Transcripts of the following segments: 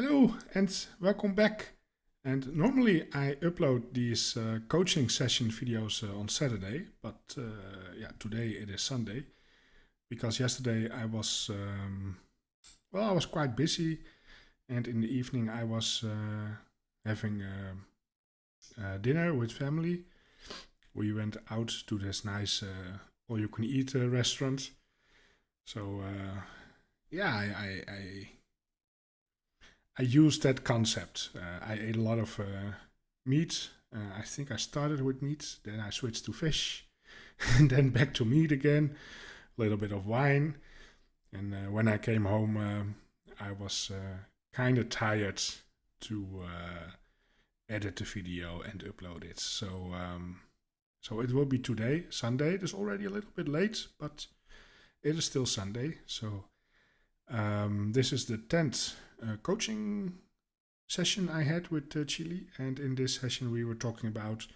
Hello and welcome back. And normally I upload these coaching session videos on Saturday, but yeah, today it is Sunday because yesterday I was quite busy, and in the evening I was having dinner with family. We went out to this nice all-you-can-eat restaurant. So yeah, I used that concept. I ate a lot of meat. I think I started with meat, then I switched to fish, and then back to meat again. A little bit of wine, and when I came home, I was kind of tired to edit the video and upload it. So it will be today, Sunday. It is already a little bit late, but it is still Sunday. So this is the 10th coaching session I had with Chilli, and in this session we were talking about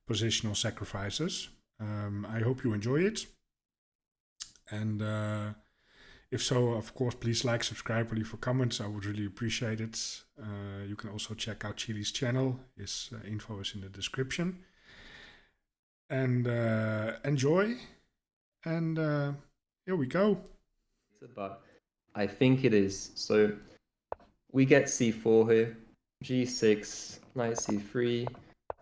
positional sacrifices. I hope you enjoy it, and if so, of course, please like, subscribe, leave a comment. I would really appreciate it. You can also check out Chili's channel. His info is in the description. And enjoy. And here we go. But I think it is. So we get c4 here, g6, knight c3.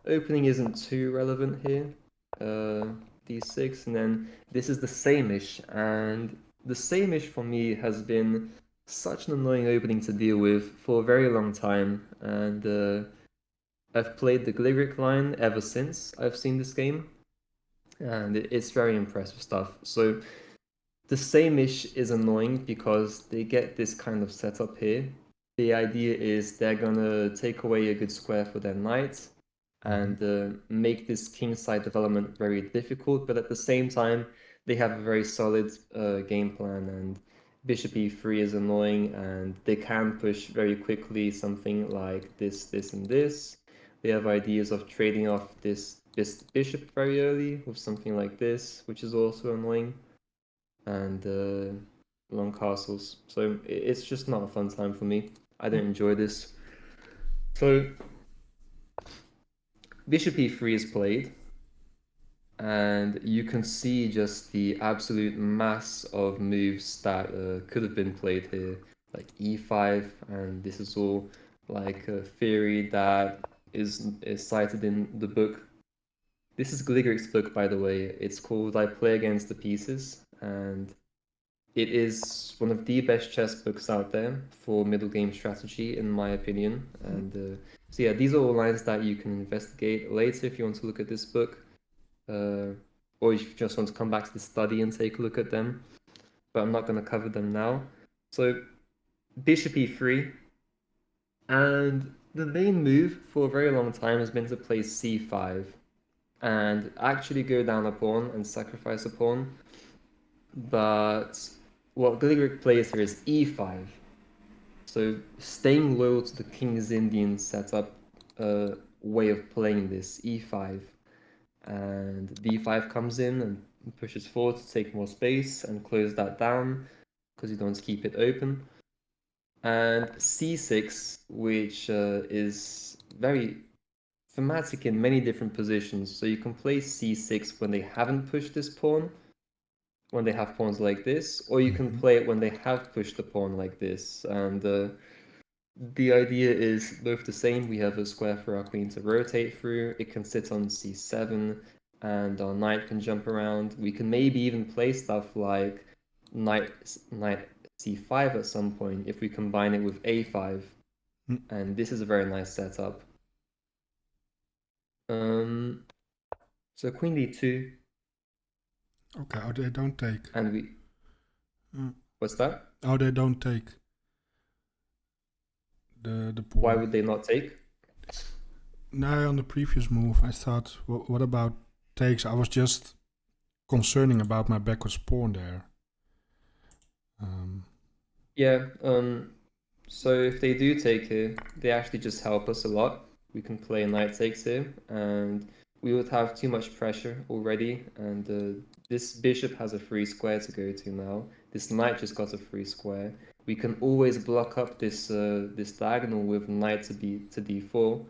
Opening isn't too relevant here. d6, and then this is the same-ish, and the same-ish for me has been such an annoying opening to deal with for a very long time, and I've played the Gligric line ever since I've seen this game, and it's very impressive stuff. So the same-ish is annoying because they get this kind of setup here. The idea is they're gonna take away a good square for their knight and make this kingside development very difficult, but at the same time, they have a very solid game plan, and bishop e3 is annoying, and they can push very quickly something like this, and this. They have ideas of trading off this bishop very early with something like this, which is also annoying, and long castles. So it's just not a fun time for me. I don't enjoy this. So bishop e3 is played, and you can see just the absolute mass of moves that could have been played here, like e5, and this is all like a theory that is cited in the book. This is Gligric's book, by the way. It's called I Play Against the Pieces, and it is one of the best chess books out there for middle game strategy, in my opinion. And so yeah, these are all lines that you can investigate later if you want to look at this book, or if you just want to come back to the study and take a look at them. But I'm not going to cover them now. So bishop e3, and the main move for a very long time has been to play c5 and actually go down a pawn and sacrifice a pawn. But what Gligoric plays here is e5. So staying loyal to the King's Indian setup way of playing this, e5. And d5 comes in and pushes forward to take more space and close that down because you don't want to keep it open. And c6, which is very thematic in many different positions. So you can play c6 when they haven't pushed this pawn, when they have pawns like this, or you can play it when they have pushed the pawn like this. And the idea is both the same. We have a square for our queen to rotate through. It can sit on c7, and our knight can jump around. We can maybe even play stuff like knight c5 at some point if we combine it with a5. And this is a very nice setup. So queen d2. Okay, oh, they don't take. And we... What's that? Oh, they don't take the pawn. Why would they not take? No, on the previous move, I thought, what about takes? I was just concerning about my backwards pawn there. Yeah, so if they do take here, they actually just help us a lot. We can play knight takes here, and we would have too much pressure already, and this bishop has a free square to go to now. This knight just got a free square. we can always block up this this diagonal with knight to d4,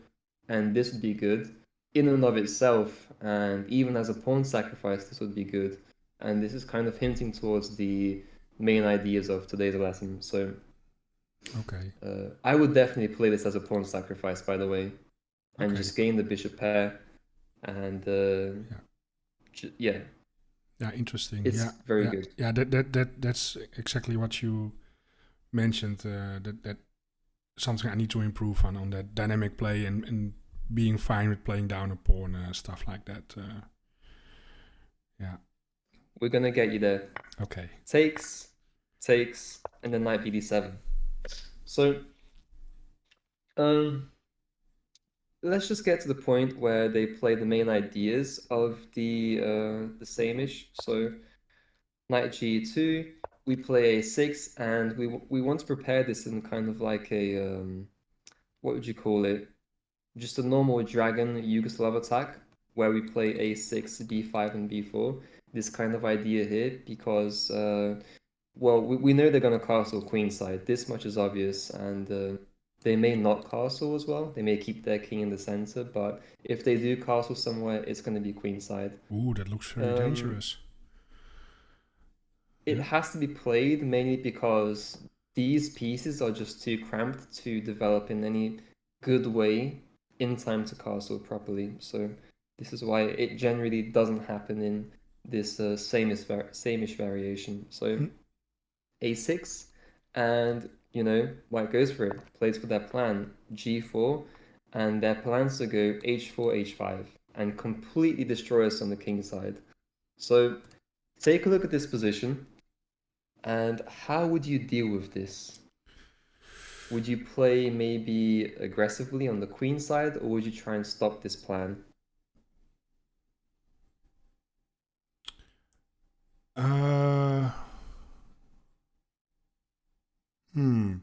and this would be good in and of itself, and even as a pawn sacrifice, this would be good. And this is kind of hinting towards the main ideas of today's lesson. So Okay. I would definitely play this as a pawn sacrifice, by the way, and Okay. just gain the bishop pair, and yeah, Yeah, interesting. it's Yeah, very yeah, good. yeah. That's exactly what you mentioned. That something I need to improve on that dynamic play and being fine with playing down a pawn, stuff like that. Yeah. We're gonna get you there. Okay. Takes, and then knight bd7. So, let's just get to the point where they play the main ideas of the same-ish. So, knight g2, we play a6, and we want to prepare this in kind of like a what would you call it? Just a normal dragon Yugoslav attack where we play a6, b5, and b4. This kind of idea here because well, we know they're going to castle queenside. This much is obvious, and they may not castle as well. They may keep their king in the center, but if they do castle somewhere, it's going to be queenside. Ooh, that looks very dangerous. It has to be played mainly because these pieces are just too cramped to develop in any good way in time to castle properly. So this is why it generally doesn't happen in this same-ish variation. So a6, and you know, white goes for it, plays for their plan, g4, and their plans to go h4, h5, and completely destroy us on the king side. So take a look at this position, and how would you deal with this? Would you play maybe aggressively on the queen side, or would you try and stop this plan? Hmm.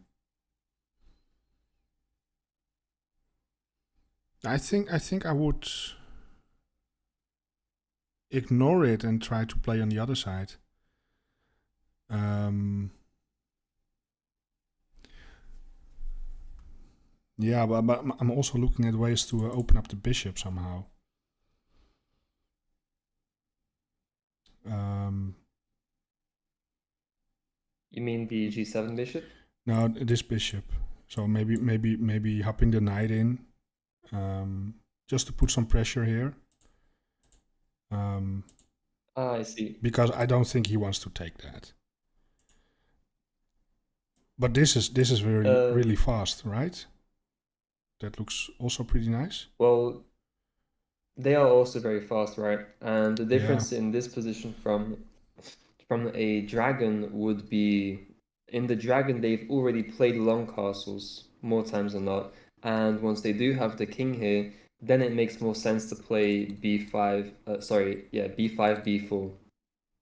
I think I would ignore it and try to play on the other side. Yeah, but I'm also looking at ways to open up the bishop somehow. You mean the g7 bishop? No, this bishop. So maybe hopping the knight in, just to put some pressure here. I see. Because I don't think he wants to take that. But this is really fast, right? That looks also pretty nice. Well, they are also very fast, right? And the difference in this position from a dragon would be, in the dragon they've already played long castles more times than not, and once they do have the king here, then it makes more sense to play b5. B5, b4.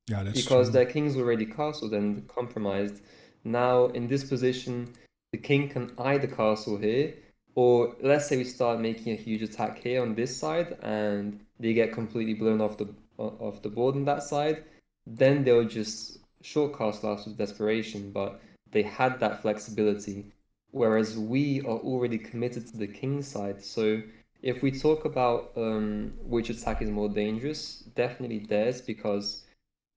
Yeah, that's Because true. their king's already castled and compromised. Now, in this position, the king can either castle here, or let's say we start making a huge attack here on this side, and they get completely blown off the board on that side. Then they'll just short castle out of desperation, but they had that flexibility. Whereas we are already committed to the king side. So if we talk about which attack is more dangerous, definitely theirs, because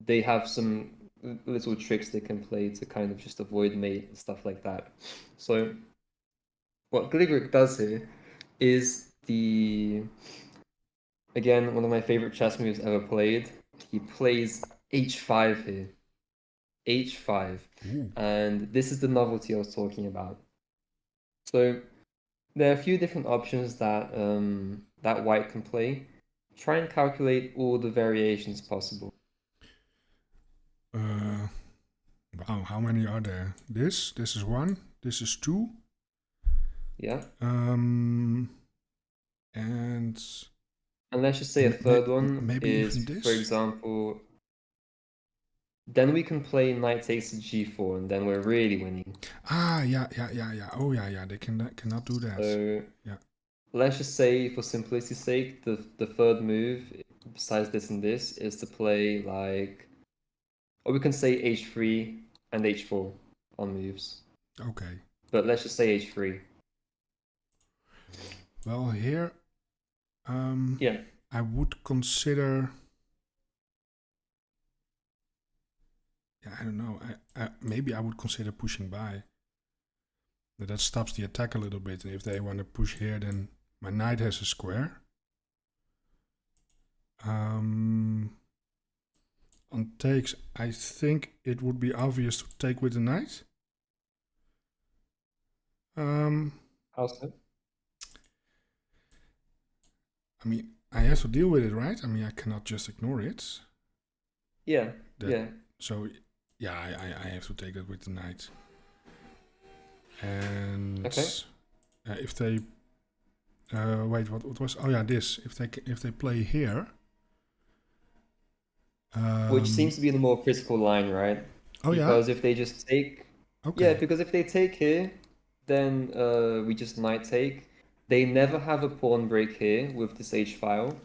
they have some little tricks they can play to kind of just avoid mate and stuff like that. So what Gligric does here is again, one of my favorite chess moves ever played. He plays h5 here. h5. Ooh. And this is the novelty I was talking about. So there are a few different options that that white can play. Try and calculate all the variations possible. Wow, how many are there? This is one. This is two. Yeah. And let's just say a third one maybe is, even this. for example, then we can play knight takes to g4, and then we're really winning. Yeah. Oh, yeah. They cannot do that. So yeah. Let's just say, for simplicity's sake, the third move, besides this and this, is to play or we can say h3 and h4 on moves. Okay. But let's just say h3. Well, here Yeah. I would consider. Yeah, I don't know. Maybe I would consider pushing by. But that stops the attack a little bit. And if they want to push here, then my knight has a square. On takes, I think it would be obvious to take with the knight. How so? I mean, I have to deal with it, right? I mean, I cannot just ignore it. Yeah. That Yeah. so, yeah, I have to take that with the knight. And Okay. if they wait, what was? Oh yeah, this. If they play here. Which seems to be the more critical line, right? Oh yeah. Because if they just take, yeah, Okay. because if they take here, then we just knight take. They never have a pawn break here with this h file,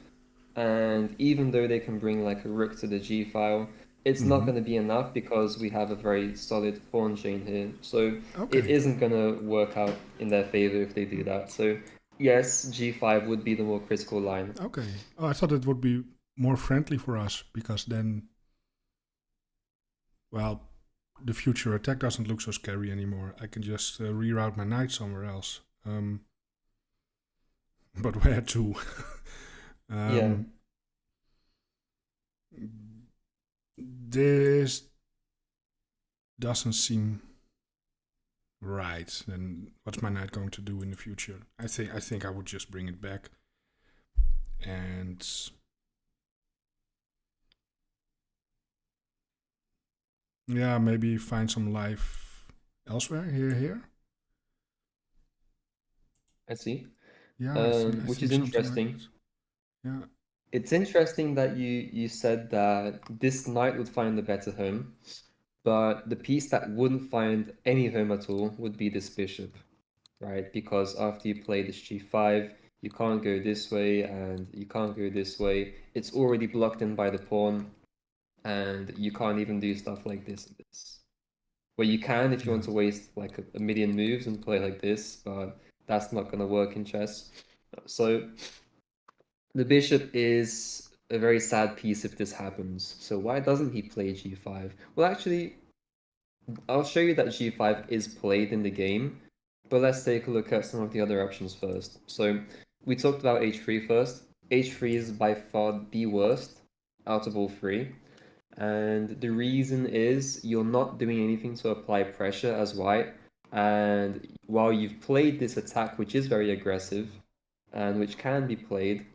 and even though they can bring like a rook to the g file, it's not going to be enough because we have a very solid pawn chain here. So it Okay. isn't going to work out in their favor if they do that. So yes, g5 would be the more critical line. Okay. Oh, I thought it would be more friendly for us because then, well, the future attack doesn't look so scary anymore. I can just reroute my knight somewhere else. But where to? Yeah, um, this doesn't seem right. Then what's my knight going to do in the future? I think I would just bring it back and yeah, maybe find some life elsewhere. Here. I see. Yeah, I Which think is something like interesting. that. Yeah. It's interesting that you said that this knight would find a better home, but the piece that wouldn't find any home at all would be this bishop, right? Because after you play this g5, you can't go this way and you can't go this way. It's already blocked in by the pawn, and you can't even do stuff like this and this. Well, you can if you Yeah. want to waste like a million moves and play like this, but that's not going to work in chess. So the bishop is a very sad piece if this happens. So why doesn't he play g5? Well, actually, I'll show you that g5 is played in the game, but let's take a look at some of the other options first. So we talked about h3 first. h3 is by far the worst out of all three. And the reason is you're not doing anything to apply pressure as white. And while you've played this attack, which is very aggressive and which can be played,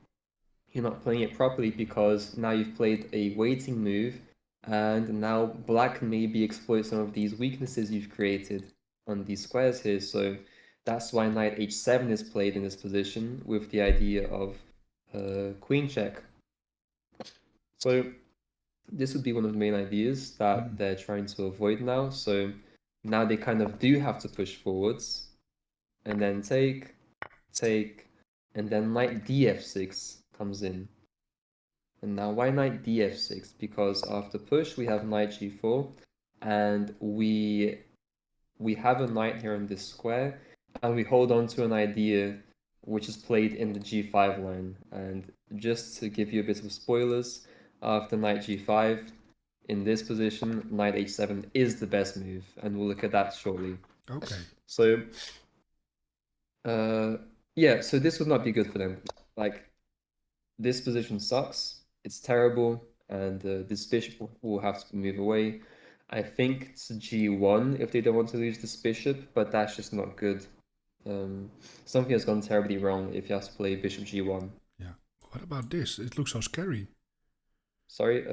you're not playing it properly because now you've played a waiting move, and now black can maybe exploit some of these weaknesses you've created on these squares here. So that's why knight h7 is played in this position with the idea of queen check. So this would be one of the main ideas that they're trying to avoid now. So now they kind of do have to push forwards and then take, and then knight df6 comes in. And now why knight df6? Because after push we have knight g4, and we have a knight here in this square, and we hold on to an idea which is played in the g5 line. And just to give you a bit of spoilers, after knight g5, in this position, knight h7 is the best move, and we'll look at that shortly. Okay. So, yeah, so this would not be good for them. Like, this position sucks. It's terrible, and this bishop will have to move away. I think it's g1 if they don't want to lose this bishop, but that's just not good. Something has gone terribly wrong if you have to play bishop g1. Yeah. What about this? It looks so scary. Sorry,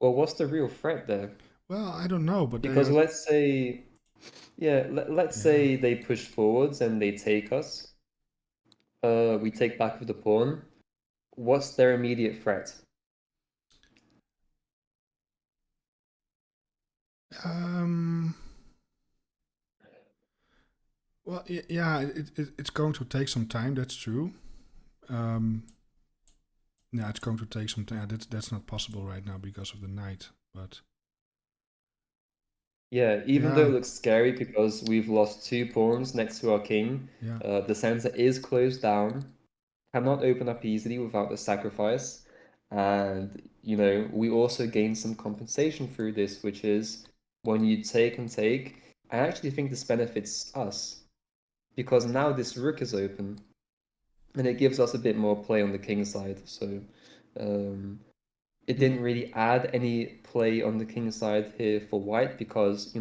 well, what's the real threat there? Well, I don't know, but they Because are. let's say, yeah, let's Yeah. say they push forwards and they take us. We take back with the pawn. What's their immediate threat? Um. Well, yeah, it's going to take some time. That's true. Um. Yeah, it's going to take some time. That's not possible right now because of the knight. But Yeah, even though Yeah, it looks scary because we've lost 2 pawns next to our king, yeah. the center is closed down, cannot open up easily without the sacrifice. And, we also gain some compensation through this, which is when you take and take, I actually think this benefits us because now this rook is open and it gives us a bit more play on the king side. So um, it Mm, didn't really add any play on the king side here for white because,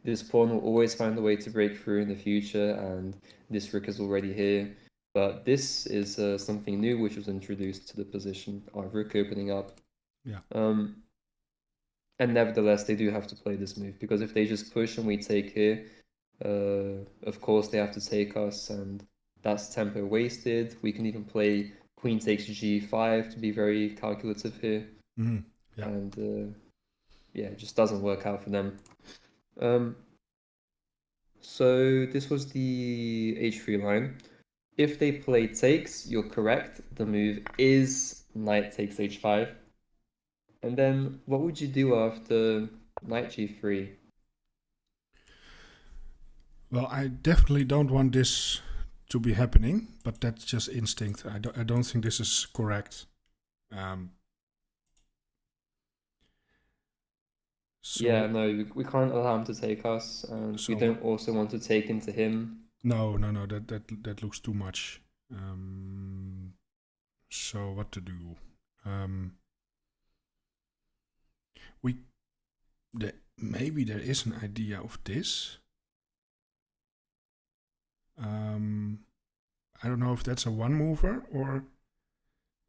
this pawn will always find a way to break through in the future and this rook is already here. But this is something new which was introduced to the position, our rook opening up. yeah. Um, and nevertheless, they do have to play this move because if they just push and we take here, of course they have to take us and that's tempo wasted. We can even play queen takes g5 to be very calculative here. Yeah. And yeah, it just doesn't work out for them. Um, so this was the h3 line. If they play takes, you're correct. The move is knight takes h5. And then what would you do after knight g3? Well, I definitely don't want this to be happening, but that's just instinct. I don't think this is correct. Um, Yeah, so no, we can't allow him to take us, and we so don't also want to take into him. no. That looks too much. So what to do? Um, we maybe there is an idea of this. I don't know if that's a one mover or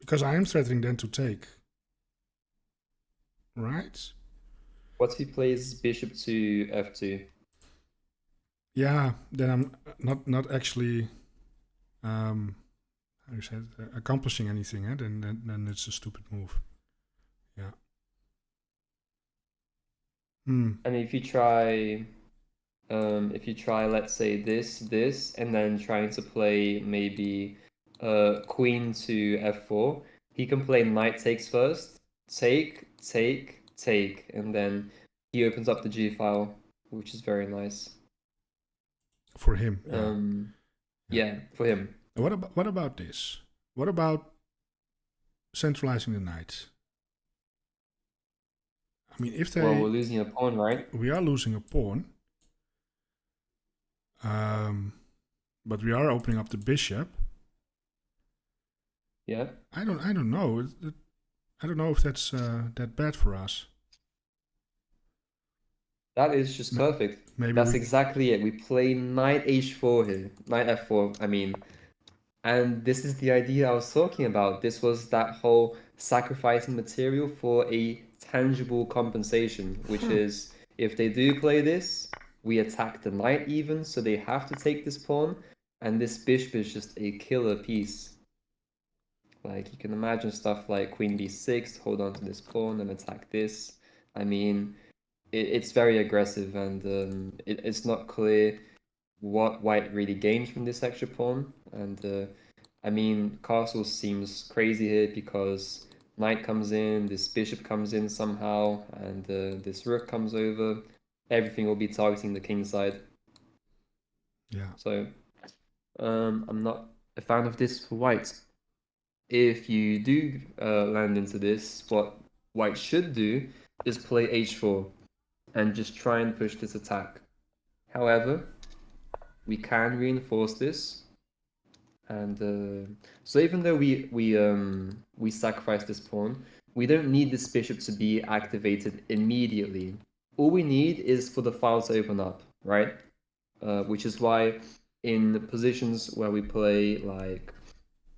because I am threatening then to take. Right? What if he plays bishop to f2? Yeah. Then I'm not actually how you say it, accomplishing anything. Then it's a stupid move. Yeah. Hmm. And if you try, let's say this, and then trying to play maybe queen to f4, he can play knight takes first, take, and then he opens up the g file, which is very nice. For him, yeah. Um, Yeah. yeah, for him. And what about this? What about centralizing the knight? I mean, if Well, we're they losing a pawn, right? we are losing a pawn, um, but we are opening up the bishop. Yeah. I don't know. I don't know if that's that bad for us. That is just perfect. Maybe That's we. exactly it. We play knight h4 here. Knight f4, I mean. And this is the idea I was talking about. This was that whole sacrificing material for a tangible compensation, which Huh. is if they do play this, we attack the knight even, so they have to take this pawn, and this bishop is just a killer piece. Like you can imagine stuff like queen b6, hold on to this pawn and attack this. I mean, it's very aggressive, and it's not clear what white really gains from this extra pawn. And I mean, castle seems crazy here because knight comes in, this bishop comes in somehow, and this rook comes over. Everything will be targeting the king side. Yeah. So I'm not a fan of this for white. If you do land into this, what white should do is play h4 and just try and push this attack. However, we can reinforce this, and so even though we sacrifice this pawn, we don't need this bishop to be activated immediately. All we need is for the file to open up, right? Which is why in positions where we play like,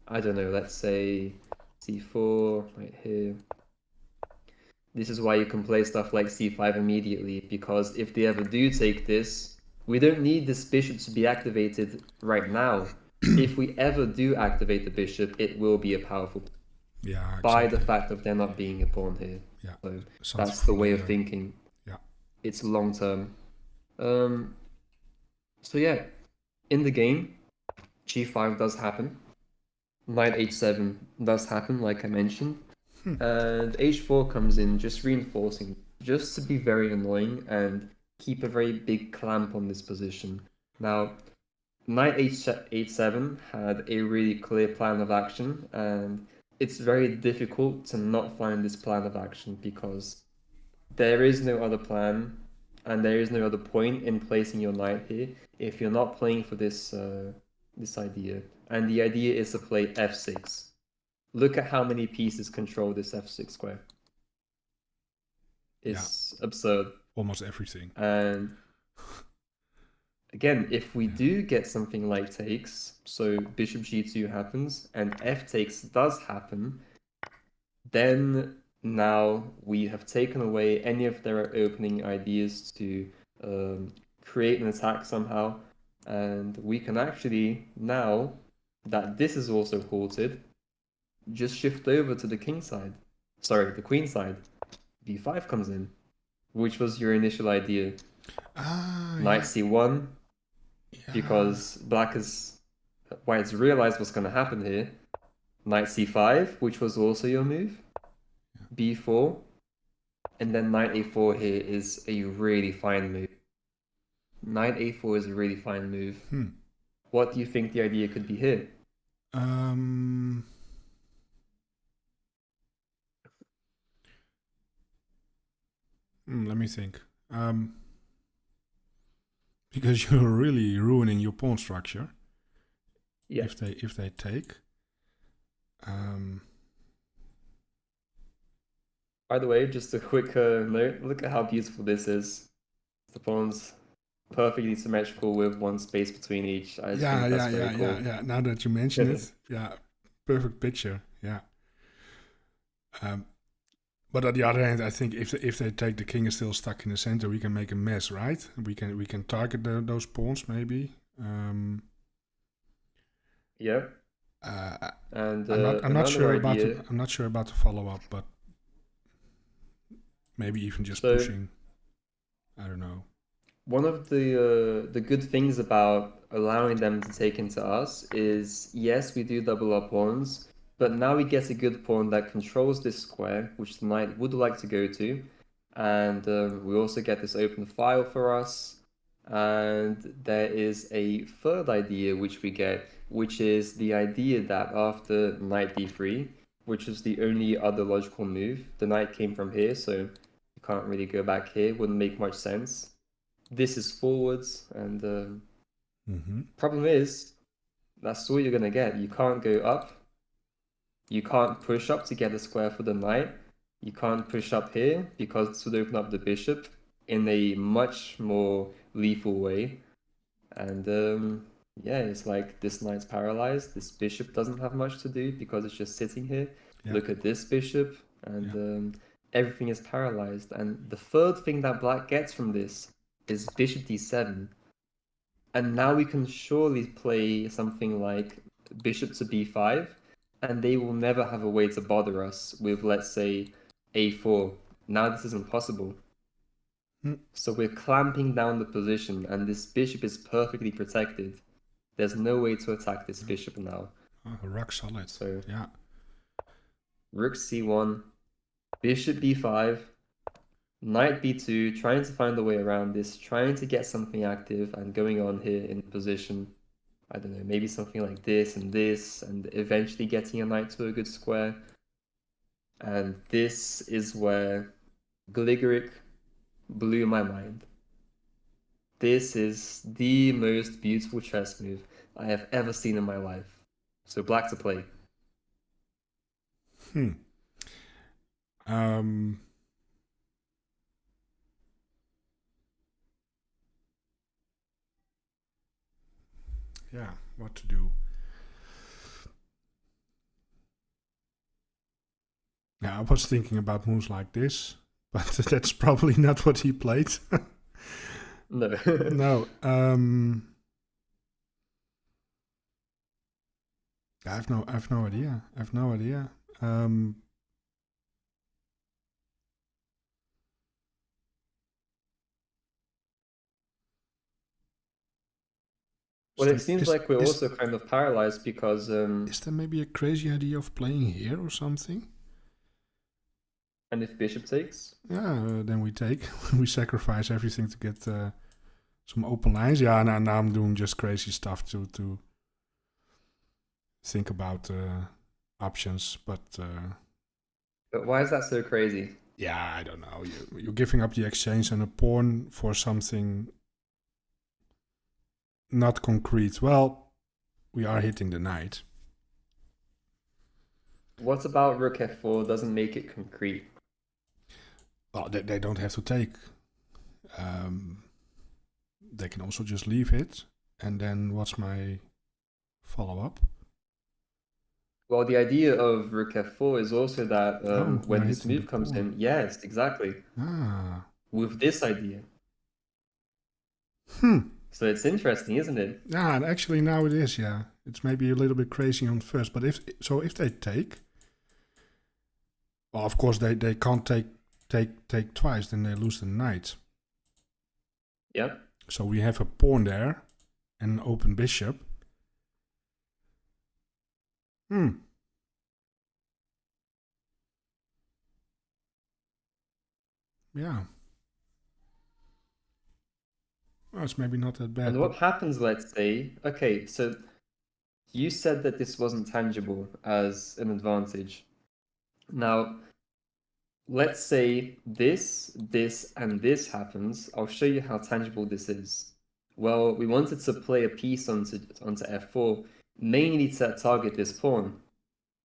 I don't know, let's say c4 right here. This is why you can play stuff like c5 immediately, because if they ever do take this, we don't need this bishop to be activated right now. If we ever do activate the bishop, it will be a powerful Yeah. by the Exactly. fact of there not being a pawn here. Yeah. So Something that's the for way of later. thinking. Yeah. It's long term. Um, so yeah, in the game, g5 does happen. Knight h7 does happen, like I mentioned. And h4 comes in, just reinforcing, just to be very annoying and keep a very big clamp on this position. Now, knight h7 had a really clear plan of action, and it's very difficult to not find this plan of action because there is no other plan and there is no other point in placing your knight here if you're not playing for this this idea. And the idea is to play f6. Look at how many pieces control this f6 square. It's absurd. Almost everything. And again, if we do get something like takes, so bishop g2 happens and f takes does happen, then now we have taken away any of their opening ideas to create an attack somehow, and we can actually, now that this is also halted, just shift over to the king side. Sorry, the queen side. b5 comes in, which was your initial idea. Knight c1, because white's realized what's going to happen here. Knight c5, which was also your move. b4, and then knight a4 here is a really fine move. Knight a4 is a really fine move. What do you think the idea could be here? Let me think. Because you're really ruining your pawn structure. Yeah. If they take. By the way, just a quick note. Look at how beautiful this is. The pawn's perfectly symmetrical with one space between each. I think that's very cool. Yeah. Now that you mention it, perfect picture. Yeah. But on the other hand, I think if they take, the king is still stuck in the center. We can make a mess, right? We can target those pawns maybe. Yeah. And I'm not sure about the follow up, but maybe even just pushing. I don't know. One of the good things about allowing them to take into us is, yes, we do double our pawns, but now we get a good pawn that controls this square, which the knight would like to go to, and we also get this open file for us. And there is a third idea which we get, which is the idea that after knight d3, which is the only other logical move, the knight came from here, so you can't really go back here, wouldn't make much sense. This is forwards, and problem is, that's all you're gonna get. You can't go up. You can't push up to get a square for the knight. You can't push up here because this would open up the bishop in a much more lethal way. And yeah, it's like this knight's paralyzed. This bishop doesn't have much to do because it's just sitting here. Yeah. Look at this bishop, and everything is paralyzed. And the third thing that black gets from this is bishop d7. And now we can surely play something like bishop to b5, and they will never have a way to bother us with, let's say, a4. Now this is impossible. So we're clamping down the position, and this bishop is perfectly protected. There's no way to attack this bishop now. Rock solid. So yeah. Rook c1, bishop b5, knight b2, trying to find a way around this, trying to get something active and going on here in position. I don't know, maybe something like this, and eventually getting a knight to a good square. And this is where Gligoric blew my mind. This is the most beautiful chess move I have ever seen in my life. So black to play. Yeah, what to do? Yeah, I was thinking about moves like this, but that's probably not what he played. No. No. I have no idea. I have no idea. Well, it seems like we're also kind of paralyzed because... is there maybe a crazy idea of playing here or something? And if bishop takes? Yeah, then we take. We sacrifice everything to get some open lines. Yeah, now I'm doing just crazy stuff to think about options. But But why is that so crazy? yeah, I don't know. You're giving up the exchange and a pawn for something not concrete. Well, we are hitting the knight. What about rook f4 doesn't make it concrete? Well, they don't have to take. Um, they can also just leave it. And then what's my follow up? Well, the idea of rook f4 is also that We are when this hitting the move comes pawn. in, yes, exactly, Ah. with this idea. Hmm. So it's interesting, isn't it? Yeah, and actually now it is. Yeah, it's maybe a little bit crazy on first, but if they take, well, of course they can't take twice, then they lose the knight. Yep. So we have a pawn there and an open bishop. Hmm. Yeah. Well, it's maybe not that bad, And but what happens, let's say, okay, so you said that this wasn't tangible as an advantage. Now, let's say this, and this happens. I'll show you how tangible this is. Well, we wanted to play a piece onto f4, mainly to target this pawn.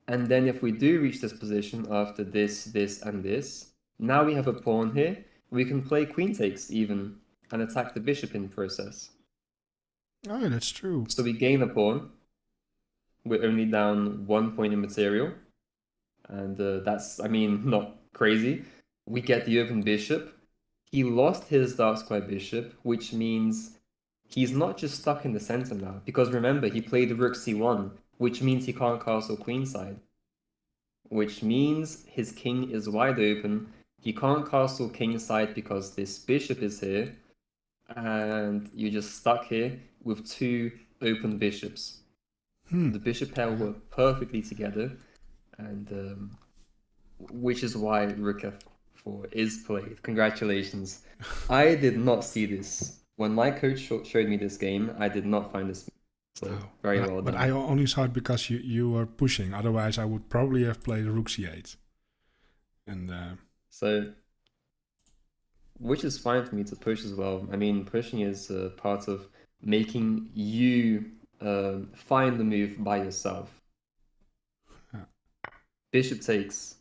And then if we do reach this position after this, and this, now we have a pawn here. We can play queen takes even and attack the bishop in process. oh, that's true. So we gain a pawn. We're only down 1 point in material. And that's, I mean, not crazy. We get the open bishop. He lost his dark square bishop, which means he's not just stuck in the center now. Because remember, he played rook c1, which means he can't castle queenside. Which means his king is wide open. He can't castle kingside because this bishop is here. And you're just stuck here with two open bishops. The bishop pair work perfectly together. And which is why rook f4 is played. Congratulations. I did not see this. When my coach showed me this game, I did not find this. So Oh, very well but done. I only saw it because you were pushing. Otherwise, I would probably have played rook c8. And So, which is fine for me to push as well. I mean, pushing is part of making you find the move by yourself. Bishop takes,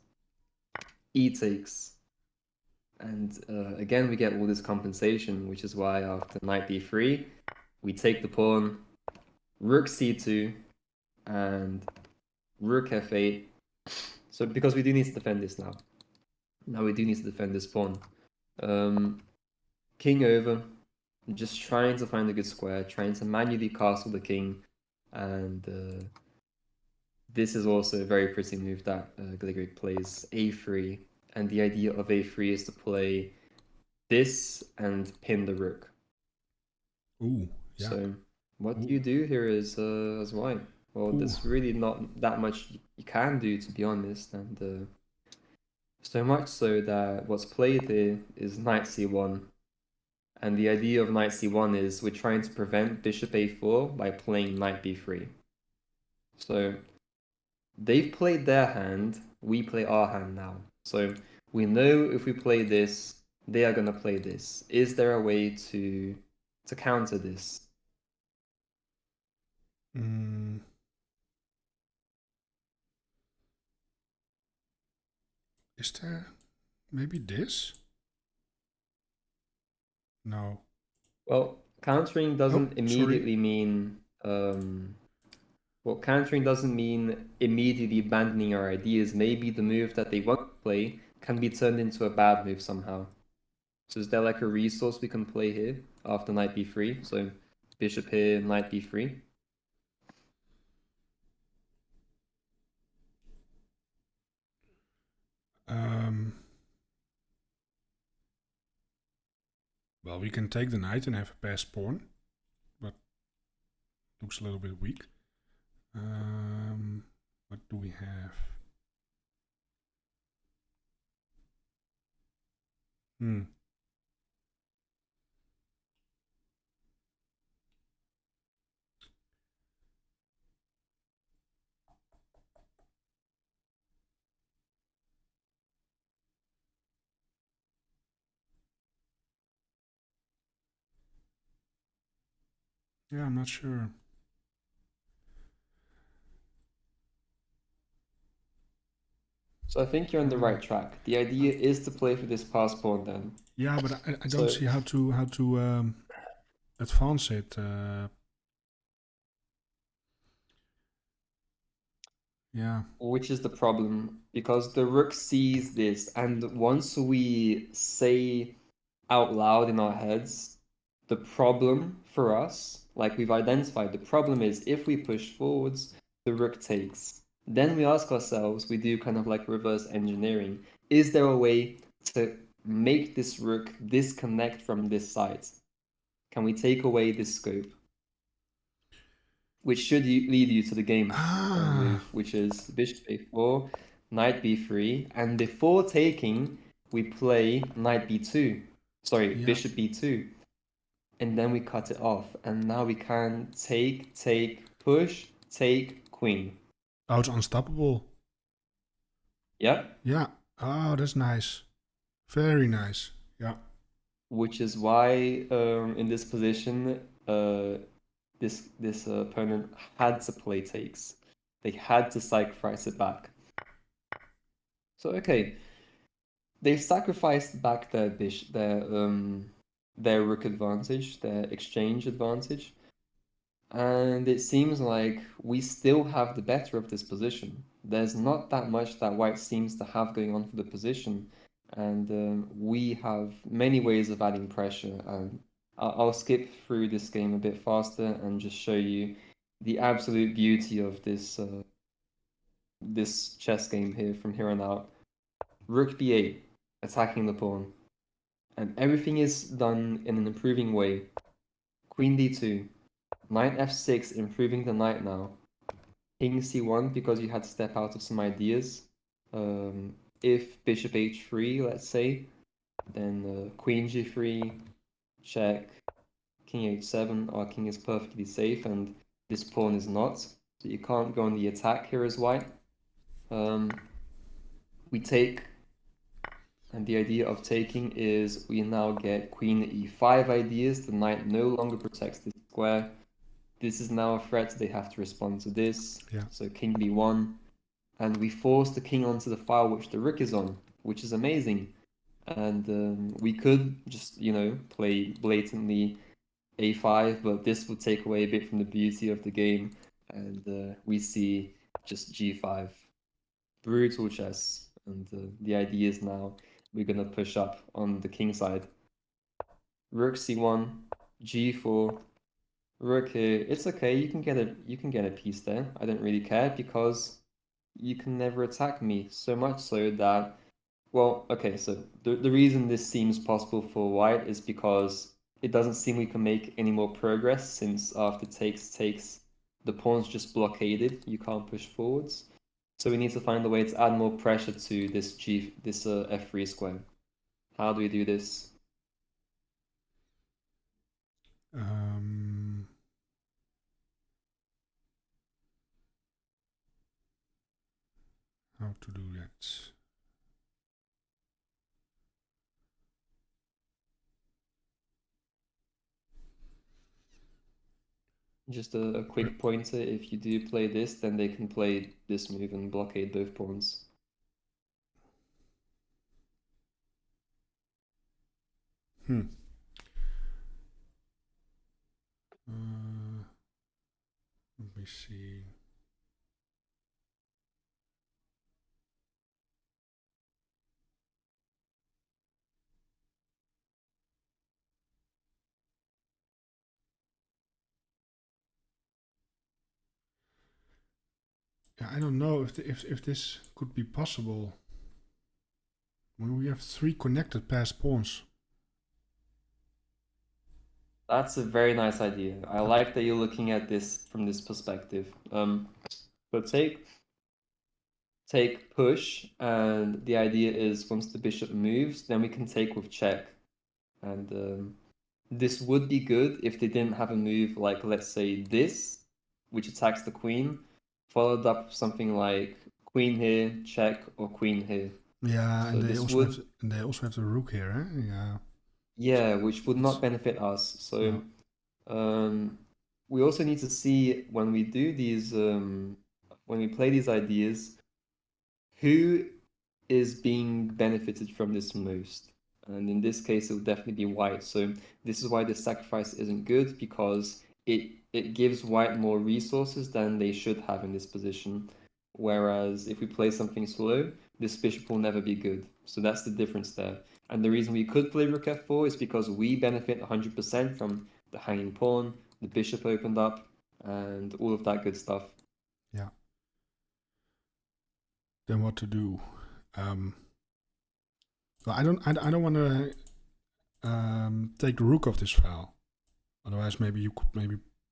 e takes, and again we get all this compensation, which is why after knight b3, we take the pawn, rook c2, and rook f8. So because we do need to defend this now. Now we do need to defend this pawn. King over, just trying to find a good square, trying to manually castle the king, and this is also a very pretty move that Gregory plays a3, and the idea of a3 is to play this and pin the rook. ooh, yeah. So what you do here is as white. Well, there's really not that much you can do, to be honest, and so much so that what's played here is knight c1. And the idea of knight c1 is we're trying to prevent bishop a4 by playing knight b3. So they've played their hand, we play our hand now. So we know if we play this, they are going to play this. Is there a way to counter this? Is there maybe this? No. Well, countering doesn't Sorry. immediately mean well, countering doesn't mean immediately abandoning our ideas. Maybe the move that they want to play can be turned into a bad move somehow. So is there like a resource we can play here after knight b3? So bishop here, knight b3. Well, we can take the knight and have a passed pawn, but looks a little bit weak. What do we have? Hmm. Yeah, I'm not sure. So I think you're on the Uh, right track. The idea is to play for this pass pawn then. yeah, but I don't So see how to advance it. Yeah. which is the problem? Because the rook sees this, and once we say out loud in our heads, the problem for us, like we've identified, the problem is if we push forwards, the rook takes. Then we ask ourselves, we do kind of like reverse engineering. Is there a way to make this rook disconnect from this side? Can we take away this scope? Which should lead you to the game Ah. move, which is bishop a4, knight b3, and before taking, we play knight b2. Sorry, Yeah. bishop b2, and then we cut it off, and now we can take, push, take, queen. Oh, it's unstoppable. Yeah, Yeah. Oh, that's nice. Very nice. Yeah. which is why in this position, this opponent had to play takes. They had to sacrifice it back. So okay, they sacrificed back their rook advantage, their exchange advantage, and it seems like we still have the better of this position. There's not that much that white seems to have going on for the position, and we have many ways of adding pressure. And I'll skip through this game a bit faster and just show you the absolute beauty of this chess game here from here on out. Rook b8, attacking the pawn. And everything is done in an improving way. Queen d2, knight f6, improving the knight now. King c1 because you had to step out of some ideas. If bishop h3, let's say, then queen g3, check, king h7. Our king is perfectly safe, and this pawn is not. So you can't go on the attack here as white. We take, and the idea of taking is we now get queen e5 ideas. The knight no longer protects this square. This is now a threat. They have to respond to this. Yeah. So king b1. And we force the king onto the file which the rook is on, which is amazing. And we could just, play blatantly a5, but this would take away a bit from the beauty of the game. And we see just g5. Brutal chess. And the idea is now we're going to push up on the king side. Rook c1, g4, rook here. It's okay. You can get a piece there. I don't really care because you can never attack me. So much so that, well, okay. So the reason this seems possible for white is because it doesn't seem we can make any more progress since after takes, the pawn's just blockaded. You can't push forwards. So we need to find a way to add more pressure to this f3 square. How do we do this? Um, how to do that? Just a quick pointer, if you do play this, then they can play this move and blockade both pawns. Hmm. Uh, let me see. Yeah, I don't know if this could be possible when we have three connected passed pawns. That's a very nice idea. I But like that you're looking at this from this perspective. But take push, and the idea is once the bishop moves, then we can take with check. And this would be good if they didn't have a move like, let's say, this, which attacks the queen, followed up with something like queen here, check, or queen here. Yeah, So and this would, they also have the rook here, eh? Yeah. yeah, which would It's- not benefit us. So No. we also need to see when we do these, when we play these ideas, who is being benefited from this most. And in this case, it would definitely be white. So this is why the sacrifice isn't good, because it gives white more resources than they should have in this position. Whereas if we play something slow, this bishop will never be good. So that's the difference there. And the reason we could play rook f4 is because we benefit 100% from the hanging pawn, the bishop opened up, and all of that good stuff. Yeah. Then what to do? Well, I don't want to take the rook off this file. Otherwise, maybe you could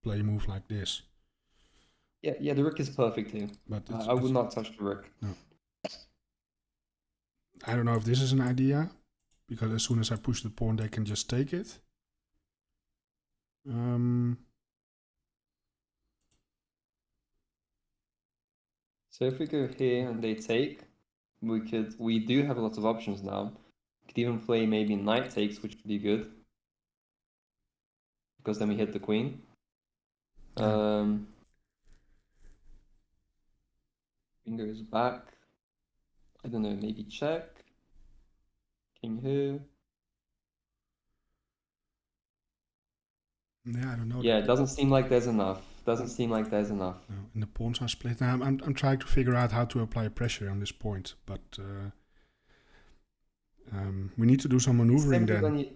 play a move like this. Yeah, the rook is perfect here. But I would not touch the rook. No. I don't know if this is an idea, because as soon as I push the pawn, they can just take it. So if we go here and they take, we do have a lot of options now. Could even play maybe knight takes, which would be good, because then we hit the queen. Queen goes back. I don't know, maybe check. King here. Yeah, I don't know. Yeah, it doesn't seem like there's enough. Doesn't seem like there's enough. No, and the pawns are split. Now I'm trying to figure out how to apply pressure on this point, but we need to do some maneuvering then.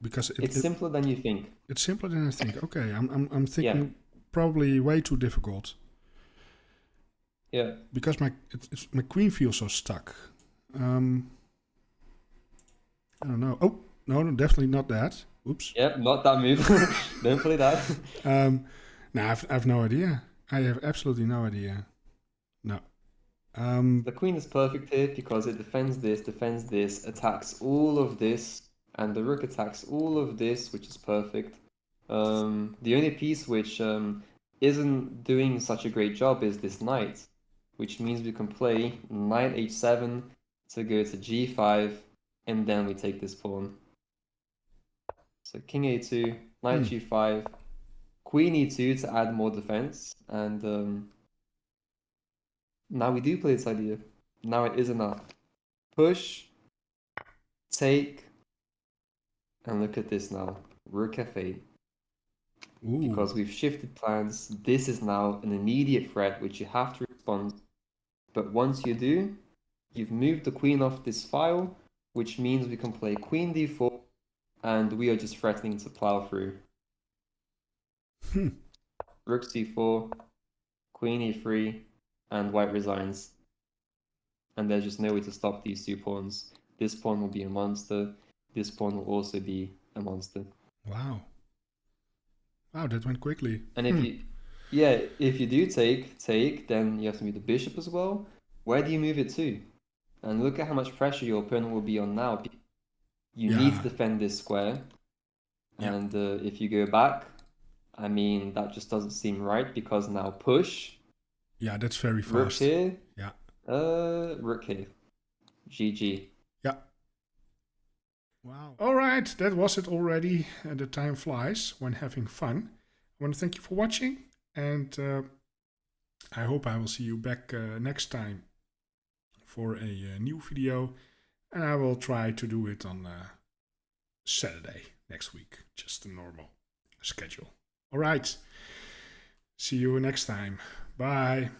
Because it's simpler than you think. It's simpler than I think. Okay, I'm thinking probably way too difficult. Yeah. Because my queen feels so stuck. I don't know. Oh no, definitely not that. Oops. Yep, not that move. Don't play that. No, I've no idea. I have absolutely no idea. No. The queen is perfect here because it defends this, attacks all of this, and the rook attacks all of this, which is perfect. The only piece which isn't doing such a great job is this knight, which means we can play knight h7 to go to g5, and then we take this pawn. So king a2, knight g5, queen e2 to add more defense, and now we do play this idea. Now it is enough. Push, take, and look at this now. Rook f8. Because we've shifted plans, this is now an immediate threat which you have to respond. But once you do, you've moved the queen off this file, which means we can play queen d4, and we are just threatening to plow through. Rook c4, queen e3, and white resigns. And there's just no way to stop these two pawns. This pawn will be a monster. This pawn will also be a monster. Wow. Wow, that went quickly. And if you do take, then you have to move the bishop as well. Where do you move it to? And look at how much pressure your opponent will be on now. You need to defend this square. Yeah. And if you go back, I mean, that just doesn't seem right, because now push. Yeah, that's very fast. Rook here. Yeah. Rook here. GG. Yeah. Wow. All right, that was it already. The time flies when having fun. I want to thank you for watching, and I hope I will see you back next time for a new video. And I will try to do it on Saturday next week, just a normal schedule. All right. See you next time. Bye.